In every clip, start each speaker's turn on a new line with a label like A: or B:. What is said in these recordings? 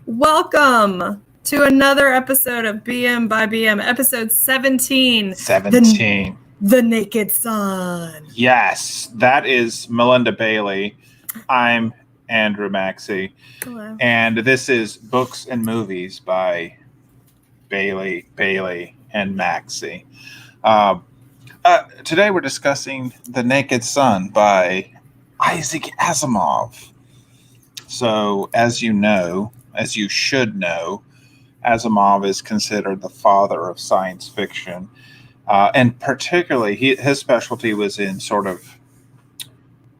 A: Welcome to another episode of BM by BM, episode 17.
B: 17.
A: The Naked Sun.
B: Yes, that is Melinda Bailey. I'm Andrew Maxey.
A: Hello.
B: And this is Books and Movies by Bailey, and Maxey. Today we're discussing The Naked Sun by Isaac Asimov. So, as you should know, Asimov is considered the father of science fiction. And particularly, his specialty was in sort of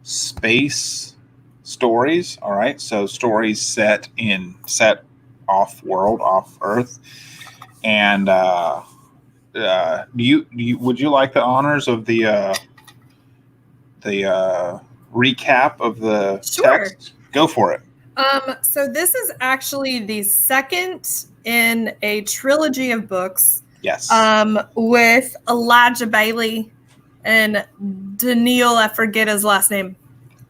B: space stories. All right, so stories set off world, off Earth. And would you like the honors of the recap of the text? Go for it.
A: So this is actually the second in a trilogy of books.
B: Yes.
A: With Elijah Bailey and Daniil, I forget his last name.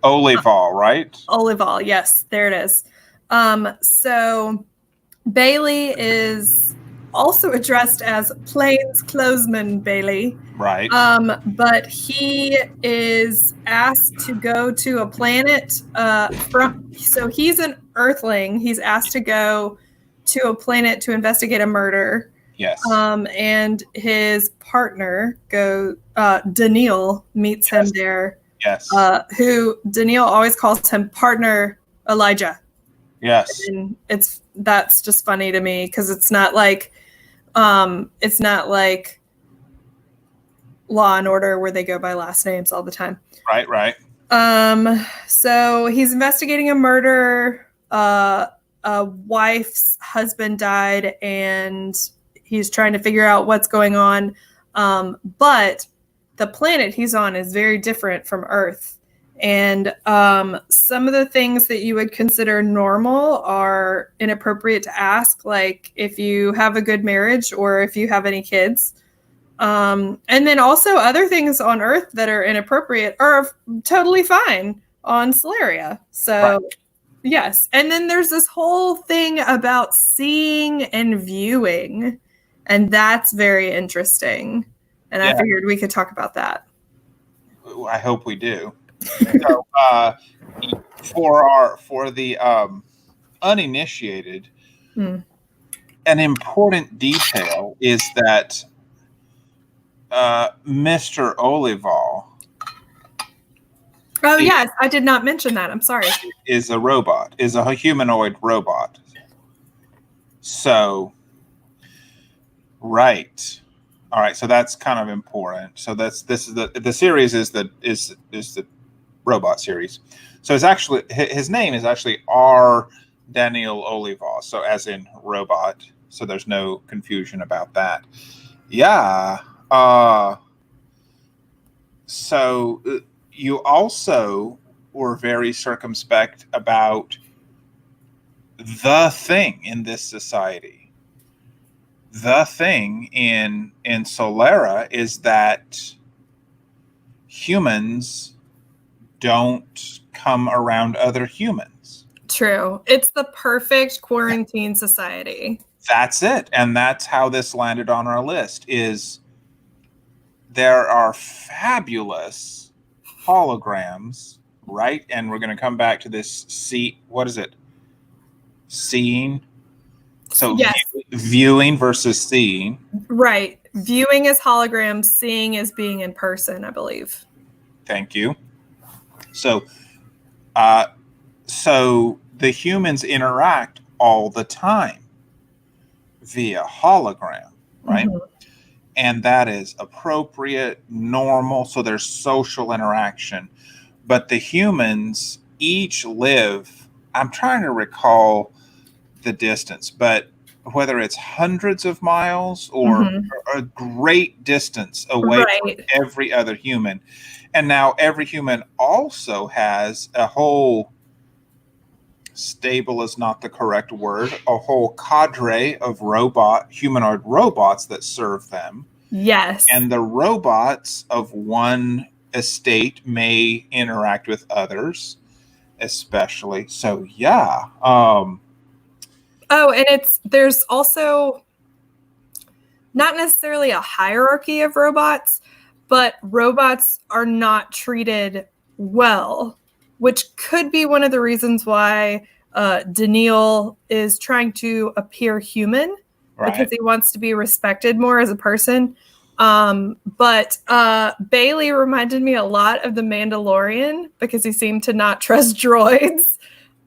B: Olival, right?
A: Olival, yes, there it is. So Bailey is also addressed as Plainsclothesman Bailey.
B: Right.
A: But he is asked to go to a planet so he's an Earthling. He's asked to go to a planet to investigate a murder.
B: Yes.
A: And his partner Daniil meets him there.
B: Yes.
A: Who Daniil always calls him partner Elijah.
B: Yes.
A: And that's just funny to me because it's not like Law and Order where they go by last names all the time.
B: Right.
A: So he's investigating a murder. A wife's husband died and he's trying to figure out what's going on. But the planet he's on is very different from Earth. And some of the things that you would consider normal are inappropriate to ask, like if you have a good marriage or if you have any kids. And then also other things on Earth that are inappropriate are totally fine on Solaria. So, right. Yes. And then there's this whole thing about seeing and viewing. And that's very interesting. And I figured we could talk about that.
B: I hope we do. So, for the uninitiated, an important detail is that Mr. Olival.
A: Oh, yes. I did not mention that. I'm sorry.
B: Is a humanoid robot. So, right. All right. So that's kind of important. So the series is the robot series. So it's actually, his name is actually R. Daniil Olival. So as in robot. So there's no confusion about that. Yeah. So you also were very circumspect about the thing in this society. The thing in Solara is that humans don't come around other humans.
A: True. It's the perfect quarantine society.
B: That's it. And that's how this landed on our list is there are fabulous holograms, right? And we're going to come back to this what is it? Seeing. So
A: yes.
B: Viewing versus seeing.
A: Right. Viewing is holograms, seeing is being in person, I believe.
B: Thank you. So the humans interact all the time via hologram, right? Mm-hmm. And that is appropriate, normal. So there's social interaction. But the humans each live, I'm trying to recall the distance, but whether it's hundreds of miles or a great distance away from every other human. And now every human also has a whole, stable is not the correct word, a whole cadre of humanoid robots that serve them.
A: Yes.
B: And the robots of one estate may interact with others, especially. So, yeah.
A: Oh, and there's also not necessarily a hierarchy of robots, but robots are not treated well, which could be one of the reasons why Daniil is trying to appear human, because he wants to be respected more as a person. But Bailey reminded me a lot of the Mandalorian because he seemed to not trust droids.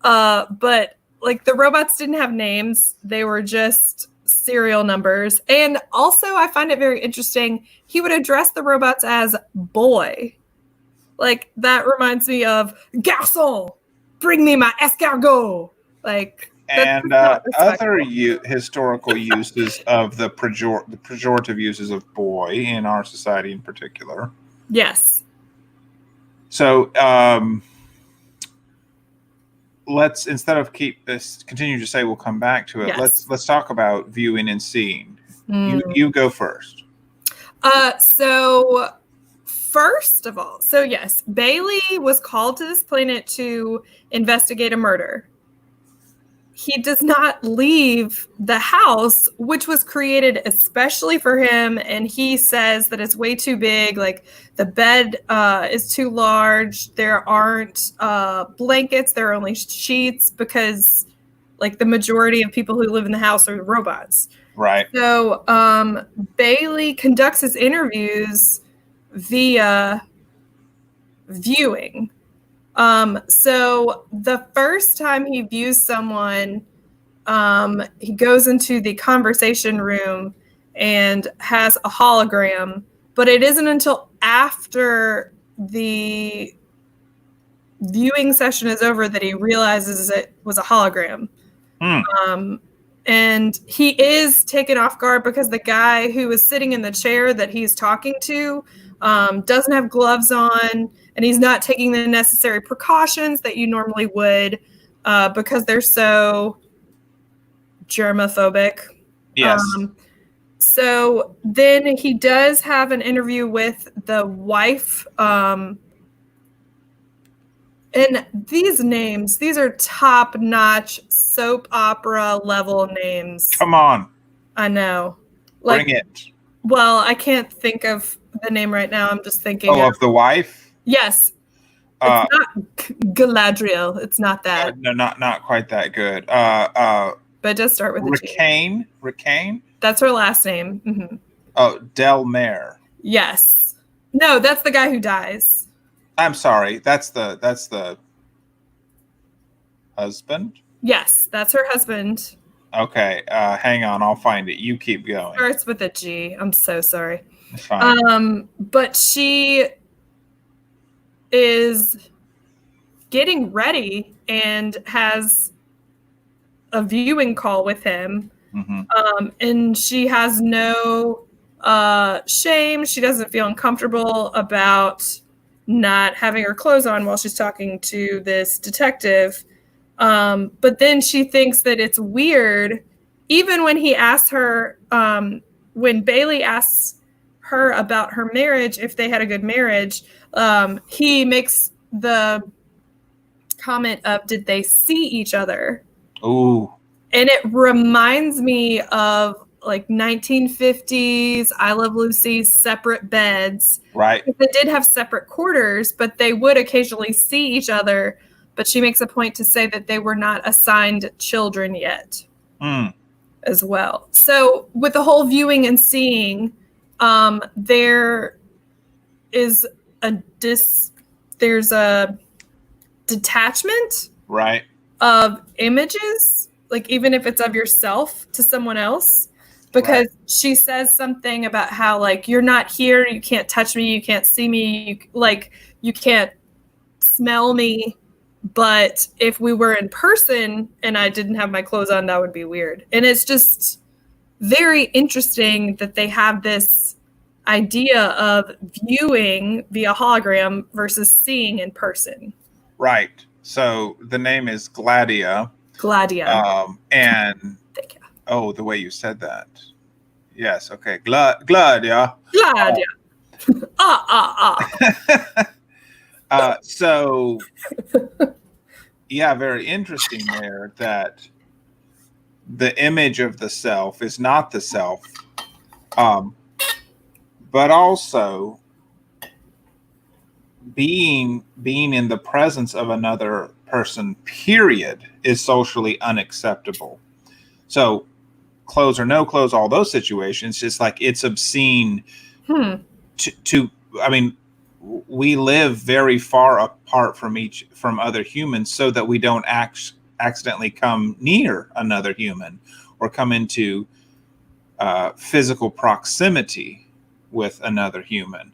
A: But like the robots didn't have names, they were just serial numbers. And also, I find it very interesting, he would address the robots as boy. Like that reminds me of garçon, bring me my escargot. Like,
B: and other historical uses of the pejorative uses of boy in our society in particular.
A: Yes.
B: So let's, instead of continue to say we'll come back to it. Yes. Let's talk about viewing and seeing. You go first.
A: So first of all, so yes, Bailey was called to this planet to investigate a murder. He does not leave the house, which was created especially for him. And he says that it's way too big. Like the bed is too large. There aren't blankets. There are only sheets because like the majority of people who live in the house are robots.
B: Right.
A: So Bailey conducts his interviews via viewing. So the first time he views someone, he goes into the conversation room and has a hologram, but it isn't until after the viewing session is over that he realizes it was a hologram. And he is taken off guard because the guy who is sitting in the chair that he's talking to doesn't have gloves on, and he's not taking the necessary precautions that you normally would because they're so germophobic.
B: Yes.
A: So then he does have an interview with the wife. And these names, these are top-notch soap opera level names.
B: Come on.
A: I know.
B: Like, bring it.
A: Well, I can't think of the name right now. I'm just thinking.
B: Oh, of the wife?
A: Yes. It's not Galadriel. It's not that.
B: No, not quite that good.
A: But it does start with a
B: Ricane. Ricane?
A: That's her last name. Mm-hmm.
B: Oh, Del Mare.
A: Yes. No, that's the guy who dies.
B: I'm sorry. That's the husband?
A: Yes, that's her husband.
B: Okay. Hang on. I'll find it. You keep going.
A: Starts with a G. I'm so sorry.
B: It's fine.
A: But she is getting ready and has a viewing call with him. Mm-hmm. And she has no shame. She doesn't feel uncomfortable about not having her clothes on while she's talking to this detective. But then she thinks that it's weird, even when he asks her, when Bailey asks her about her marriage, if they had a good marriage, he makes the comment of, did they see each other?
B: Ooh.
A: And it reminds me of like 1950s I Love Lucy separate beds.
B: Right.
A: They did have separate quarters, but they would occasionally see each other. But she makes a point to say that they were not assigned children yet as well. So with the whole viewing and seeing, there is there's a detachment
B: right
A: of images, like even if it's of yourself to someone else. Because she says something about how, like, you're not here, you can't touch me, you can't see me, you can't smell me. But if we were in person and I didn't have my clothes on, that would be weird. And it's just very interesting that they have this idea of viewing via hologram versus seeing in person.
B: Right. So the name is Gladia.
A: Gladia.
B: And thank you. Oh, the way you said that. Yes. Okay. Gladia.
A: Gladia.
B: So, yeah, very interesting there that the image of the self is not the self, but also being in the presence of another person, period, is socially unacceptable. So clothes or no clothes, all those situations, just like it's obscene to I mean, we live very far apart from other humans so that we don't accidentally come near another human or come into physical proximity with another human.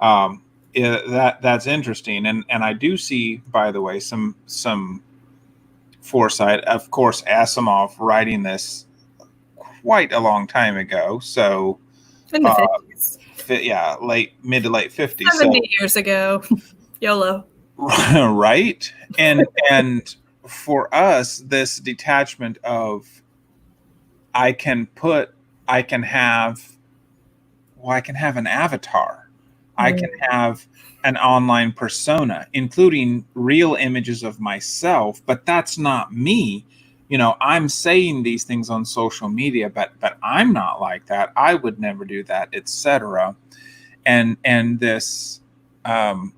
B: That's interesting, and I do see, by the way, some foresight. Of course, Asimov writing this quite a long time ago, so
A: in the 50s.
B: Mid to late 50s,
A: 70 years ago. YOLO.
B: Right, and for us, this detachment of I can have an avatar. I can have an online persona, including real images of myself, but that's not me. I'm saying these things on social media, but I'm not like that. I would never do that, etc. And this, and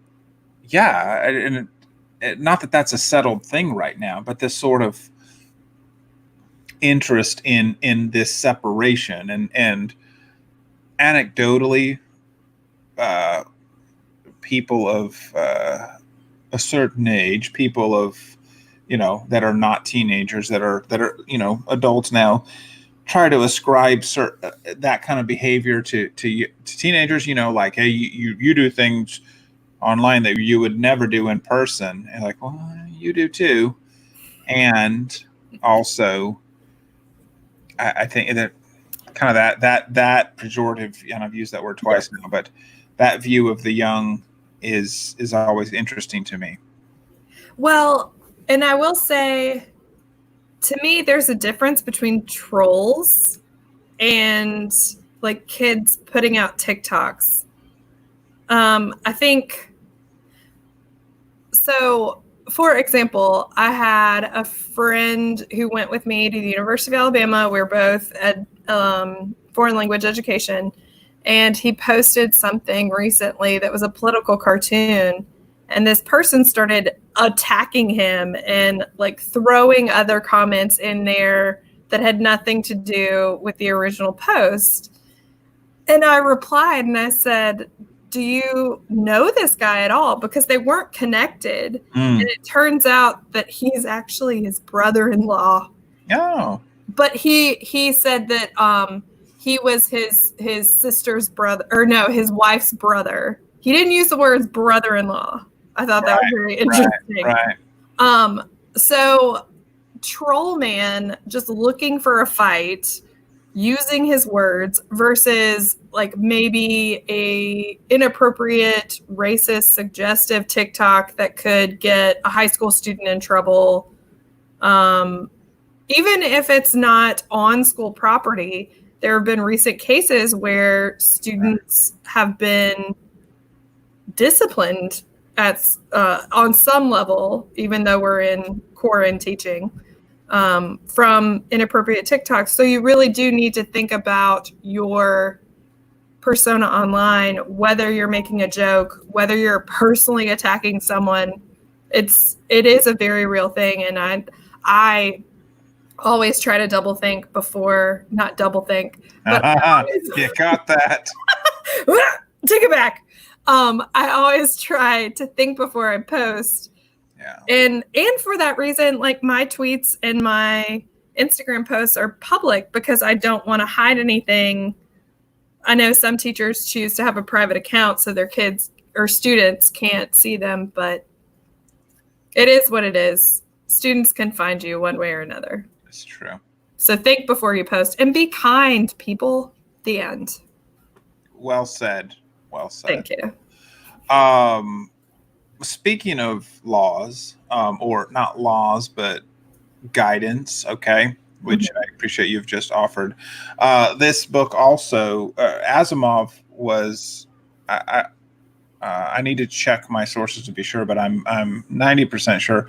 B: not that that's a settled thing right now, but this sort of interest in this separation, and anecdotally, people of a certain age, people of that are not teenagers, that are adults now, try to ascribe that kind of behavior to teenagers. Like, hey, you do things online that you would never do in person, and like, well, you do too. And also, I think that kind of that pejorative, and I've used that word twice now, but that view of the young is always interesting to me.
A: Well, and I will say, to me, there's a difference between trolls and like kids putting out TikToks. I think so. For example, I had a friend who went with me to the University of Alabama. We were both at foreign language education, and he posted something recently that was a political cartoon, and this person started attacking him and like throwing other comments in there that had nothing to do with the original post. And I replied and I said, do you know this guy at all? Because they weren't connected. And it turns out that he's actually his brother-in-law.
B: Oh.
A: But he said that he was his sister's brother, or no, his wife's brother. He didn't use the words brother-in-law. I thought that was very interesting.
B: Right.
A: So troll man just looking for a fight, using his words, versus like maybe a inappropriate, racist, suggestive TikTok that could get a high school student in trouble. Even if it's not on school property, there have been recent cases where students have been disciplined on some level, even though we're in quarantine teaching, from inappropriate TikToks. So you really do need to think about your persona online, whether you're making a joke, whether you're personally attacking someone. It is a very real thing, and I always try to double think before, not double think, but
B: you got that.
A: Take it back. I always try to think before I post.
B: Yeah.
A: And for that reason, like my tweets and my Instagram posts are public because I don't want to hide anything. I know some teachers choose to have a private account so their kids or students can't see them, but it is what it is. Students can find you one way or another.
B: It's true.
A: So think before you post and be kind, people. The end.
B: Well said. Well said.
A: Thank you.
B: Speaking of laws, or not laws, but guidance, okay, which I appreciate you've just offered. This book also, Asimov was, I need to check my sources to be sure, but I'm 90% sure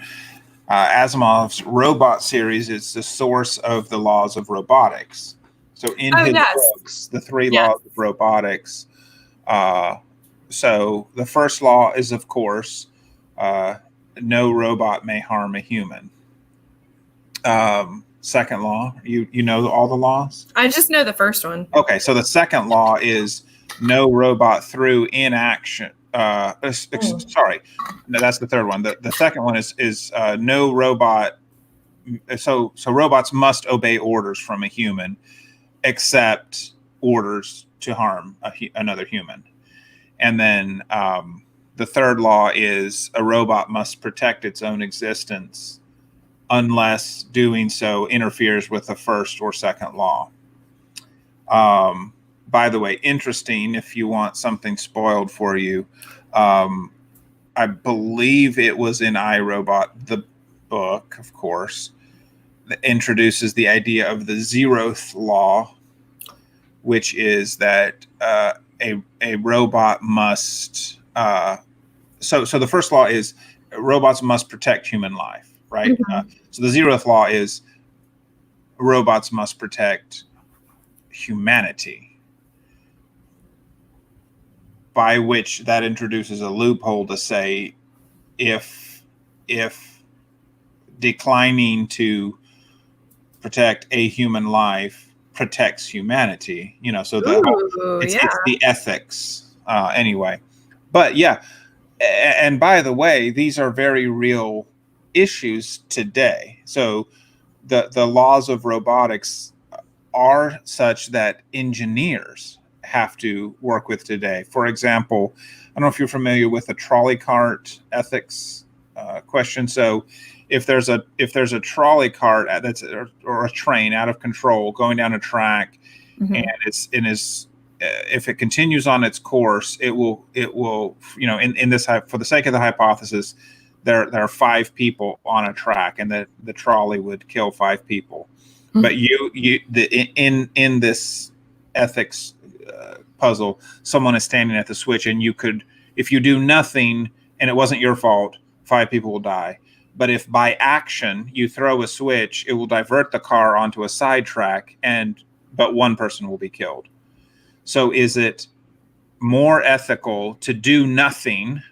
B: Asimov's robot series is the source of the laws of robotics. So in his books, the three laws of robotics. So the first law is, of course, no robot may harm a human. Second law, you know all the laws?
A: I just know the first one.
B: Okay, so the second law is no robot through inaction. Sorry, no, that's the third one. The second one is no robot. So robots must obey orders from a human, except orders to harm another human. And then the third law is a robot must protect its own existence unless doing so interferes with the first or second law. By the way, interesting, if you want something spoiled for you, I believe it was in iRobot, the book, of course, that introduces the idea of the zeroth law, which is that a robot must. So the first law is robots must protect human life, right? Mm-hmm. So the zeroth law is robots must protect humanity, by which that introduces a loophole to say if declining to protect a human life protects humanity, so it's the ethics anyway. But yeah, and by the way, these are very real issues today. So the laws of robotics are such that engineers have to work with today. For example, I don't know if you're familiar with the trolley cart ethics question. So if there's a trolley cart or a train out of control going down a track, mm-hmm. and if it continues on its course, it will in this, for the sake of the hypothesis, there are 5 people on a track, and the trolley would kill 5 people. Mm-hmm. But in this ethics puzzle, someone is standing at the switch, and you could, if you do nothing and it wasn't your fault, 5 people will die. But if by action you throw a switch, it will divert the car onto a side track, but 1 person will be killed. So is it more ethical to do nothing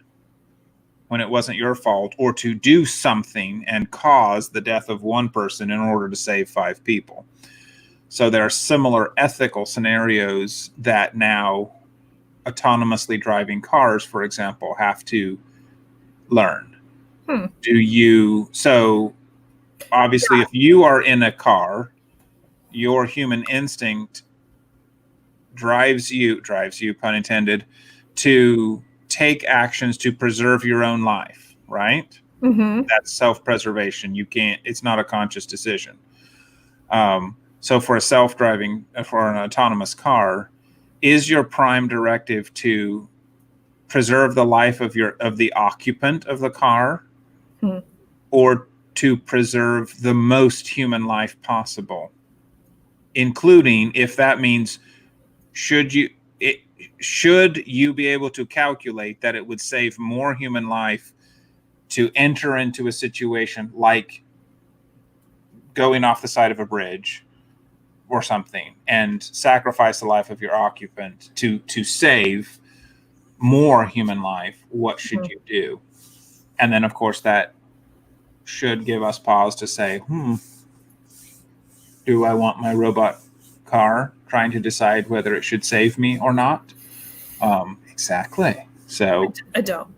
B: when it wasn't your fault, or to do something and cause the death of 1 person in order to save 5 people? So there are similar ethical scenarios that now autonomously driving cars, for example, have to learn. So obviously, if you are in a car, your human instinct drives you, pun intended, to take actions to preserve your own life, right? Mm-hmm. That's self-preservation. It's not a conscious decision. So for for an autonomous car, is your prime directive to preserve the life of the occupant of the car, or to preserve the most human life possible, including, if that means, should you be able to calculate that it would save more human life to enter into a situation like going off the side of a bridge or something and sacrifice the life of your occupant to save more human life? What should you do? And then, of course, that should give us pause to say, do I want my robot car trying to decide whether it should save me or not? Exactly. So
A: I don't.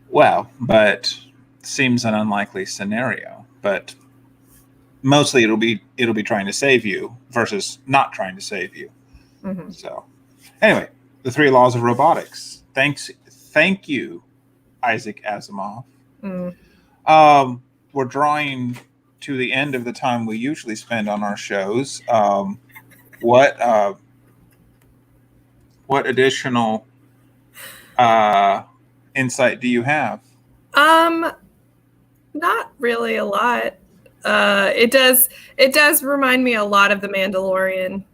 B: Well, but seems an unlikely scenario. But mostly it'll be trying to save you versus not trying to save you. Mm-hmm. So anyway, the 3 laws of robotics. Thank you, Isaac Asimov. We're drawing to the end of the time we usually spend on our shows. What additional insight do you have?
A: Not really a lot. It does remind me a lot of The Mandalorian,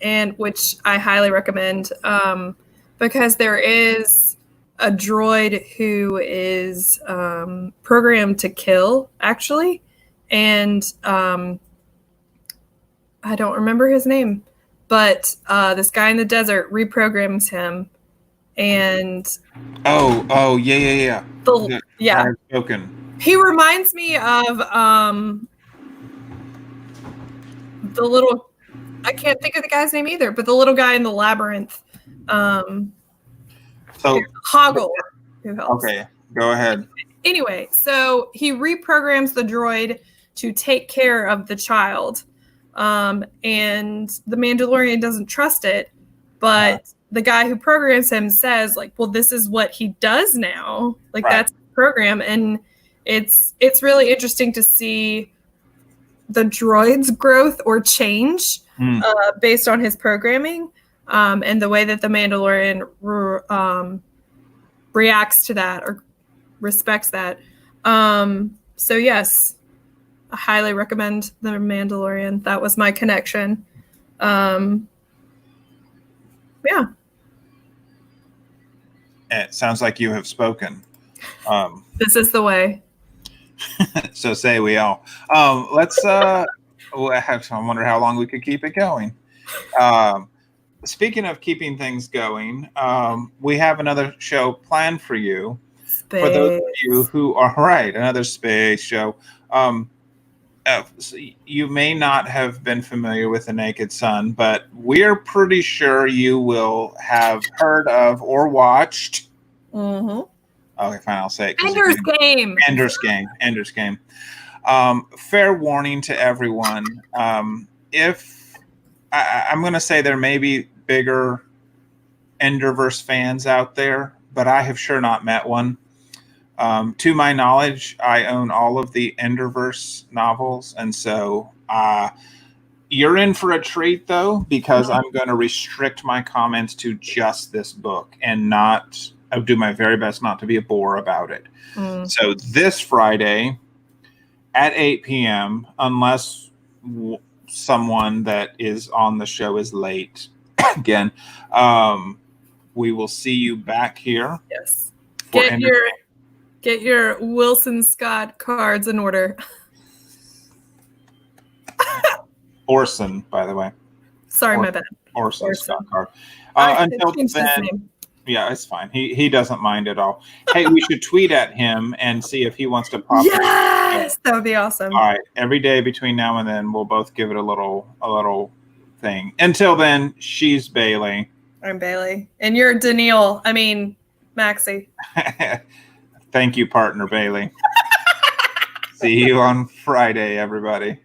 A: and which I highly recommend, because there is a droid who is programmed to kill, actually, and I don't remember his name, but this guy in the desert reprograms him, and
B: yeah.
A: yeah,
B: Hard spoken.
A: he reminds me of the little. I can't think of the guy's name either, but the little guy in the labyrinth,
B: So
A: Hoggle, who helps.
B: okay, go ahead.
A: Anyway, so he reprograms the droid to take care of the child. And the Mandalorian doesn't trust it, but the guy who programs him says, like, well, this is what he does now. Like, that's the program. And it's really interesting to see the droid's growth or change based on his programming, and the way that the Mandalorian reacts to that or respects that. So yes, I highly recommend The Mandalorian. That was my connection. Yeah.
B: It sounds like you have spoken.
A: This is the way.
B: So say we all. Let's. I wonder how long we could keep it going. Speaking of keeping things going, we have another show planned for you.
A: Space.
B: For those of you who are right, another space show. So you may not have been familiar with The Naked Sun, but we're pretty sure you will have heard of or watched.
A: Mm-hmm.
B: Okay, fine, I'll say it.
A: Ender's Game.
B: Ender's Game. Fair warning to everyone. If I'm going to say there may be bigger Enderverse fans out there, but I have sure not met one. To my knowledge, I own all of the Enderverse novels, and so you're in for a treat, though, because I'm going to restrict my comments to just this book and not. I'll do my very best not to be a bore about it. So this Friday at 8 p.m., unless someone that is on the show is late again, we will see you back here.
A: Yes. Get your Wilson Scott cards in order.
B: Orson, by the way.
A: Sorry, my bad.
B: Orson Scott card. Until then, yeah, it's fine. He doesn't mind at all. Hey, we should tweet at him and see if he wants to pop.
A: Yes, that would be awesome.
B: All right, every day between now and then, we'll both give it a little thing. Until then, she's Bailey.
A: I'm Bailey, and you're Daniil. I mean, Maxie.
B: Thank you, partner Bailey. See you on Friday, everybody.